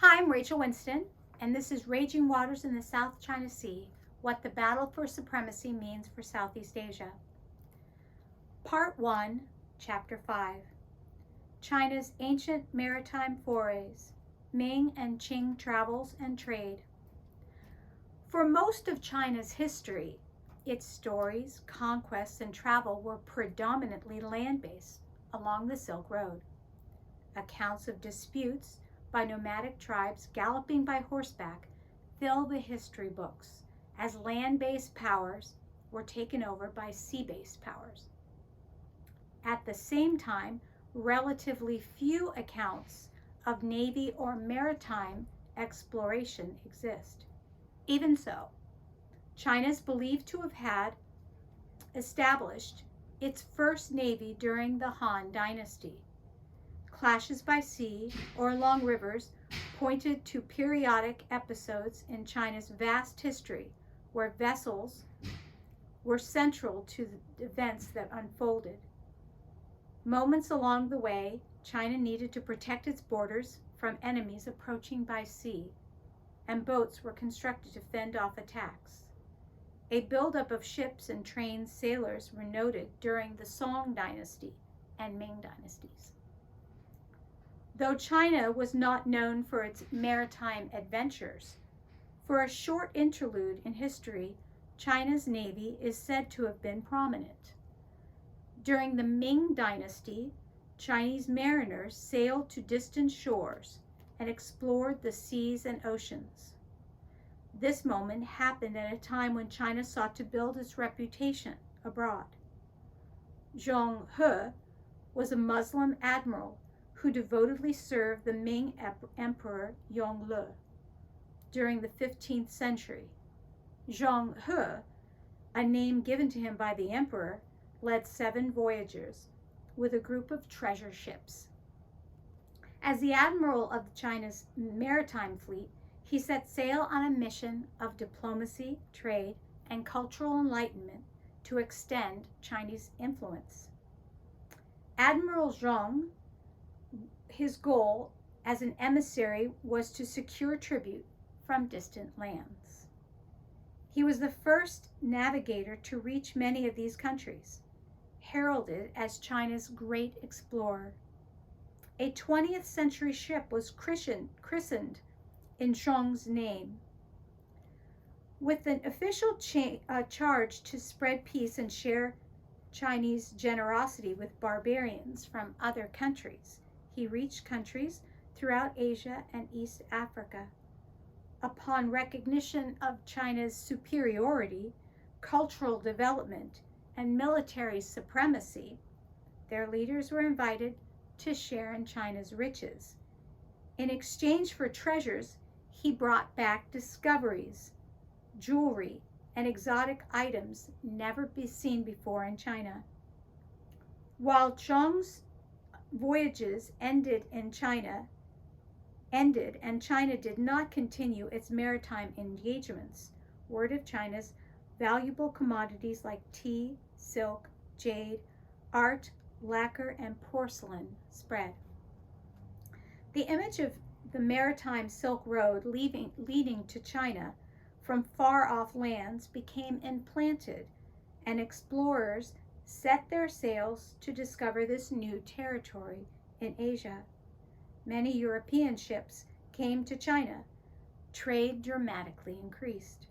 Hi, I'm Rachel Winston, and this is Raging Waters in the South China Sea, What the Battle for Supremacy Means for Southeast Asia. Part 1, Chapter 5, China's Ancient Maritime Forays, Ming and Qing Travels and Trade. For most of China's history, its stories, conquests, and travel were predominantly land-based along the Silk Road. Accounts of disputes by nomadic tribes galloping by horseback fill the history books as land-based powers were taken over by sea-based powers. At the same time, relatively few accounts of Navy or maritime exploration exist. Even so, China is believed to have had established its first navy during the Han Dynasty. Clashes by sea or along rivers pointed to periodic episodes in China's vast history where vessels were central to the events that unfolded. Moments along the way, China needed to protect its borders from enemies approaching by sea, and boats were constructed to fend off attacks. A buildup of ships and trained sailors were noted during the Song Dynasty and Ming dynasties. Though China was not known for its maritime adventures, for a short interlude in history, China's navy is said to have been prominent. During the Ming dynasty, Chinese mariners sailed to distant shores and explored the seas and oceans. This moment happened at a time when China sought to build its reputation abroad. Zhong He was a Muslim admiral who devotedly served the Ming Emperor Yongle. During the 15th century, Zhong He, a name given to him by the emperor, led 7 voyages with a group of treasure ships. As the admiral of China's maritime fleet, he set sail on a mission of diplomacy, trade, and cultural enlightenment to extend Chinese influence. Admiral Zhong, his goal as an emissary was to secure tribute from distant lands. He was the first navigator to reach many of these countries, heralded as China's great explorer. A 20th century ship was christened in Zhong's name. With an official charge to spread peace and share Chinese generosity with barbarians from other countries, he reached countries throughout Asia and East Africa. Upon recognition of China's superiority, cultural development, and military supremacy, their leaders were invited to share in China's riches. In exchange for treasures, he brought back discoveries, jewelry, and exotic items never seen before in China. While Zhong's voyages ended and China did not continue its maritime engagements, word of China's valuable commodities like tea, silk, jade, art, lacquer, and porcelain spread. The image of the maritime Silk Road leading to China from far-off lands became implanted, and explorers set their sails to discover this new territory in Asia. Many European ships came to China. Trade dramatically increased.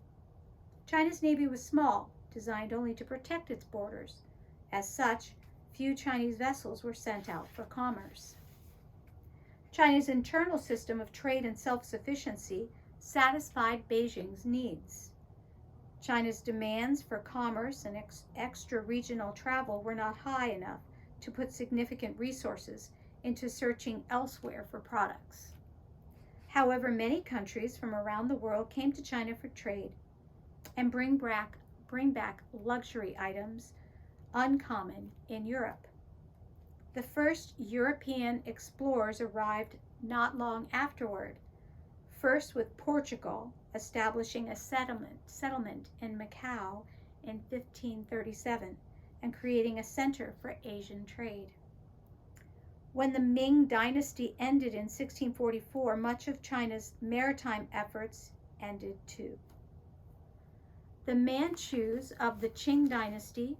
China's navy was small, designed only to protect its borders. As such, few Chinese vessels were sent out for commerce. China's internal system of trade and self-sufficiency satisfied Beijing's needs. China's demands for commerce and extra-regional travel were not high enough to put significant resources into searching elsewhere for products. However, many countries from around the world came to China for trade and bring back luxury items uncommon in Europe. The first European explorers arrived not long afterward, first with Portugal establishing a settlement in Macau in 1537 and creating a center for Asian trade. When the Ming dynasty ended in 1644, much of China's maritime efforts ended too. The Manchus of the Qing dynasty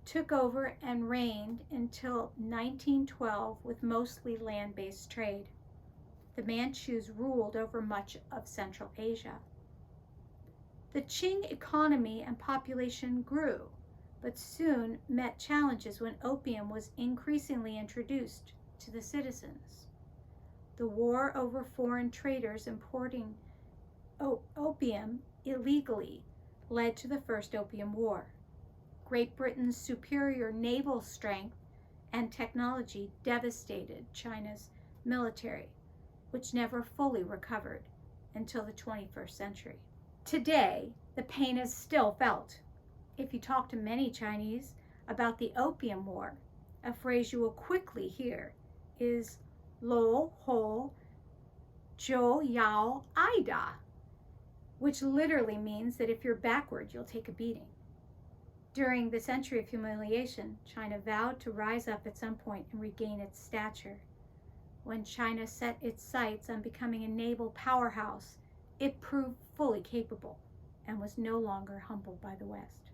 took over and reigned until 1912 with mostly land-based trade. The Manchus ruled over much of Central Asia. The Qing economy and population grew, but soon met challenges when opium was increasingly introduced to the citizens. The war over foreign traders importing opium illegally led to the First Opium War. Great Britain's superior naval strength and technology devastated China's military, which never fully recovered until the 21st century. Today, the pain is still felt. If you talk to many Chinese about the Opium War, a phrase you will quickly hear is "lo ho jiu yao aida," which literally means that if you're backward, you'll take a beating. During the century of humiliation, China vowed to rise up at some point and regain its stature. When China set its sights on becoming a naval powerhouse, it proved fully capable and was no longer humbled by the West.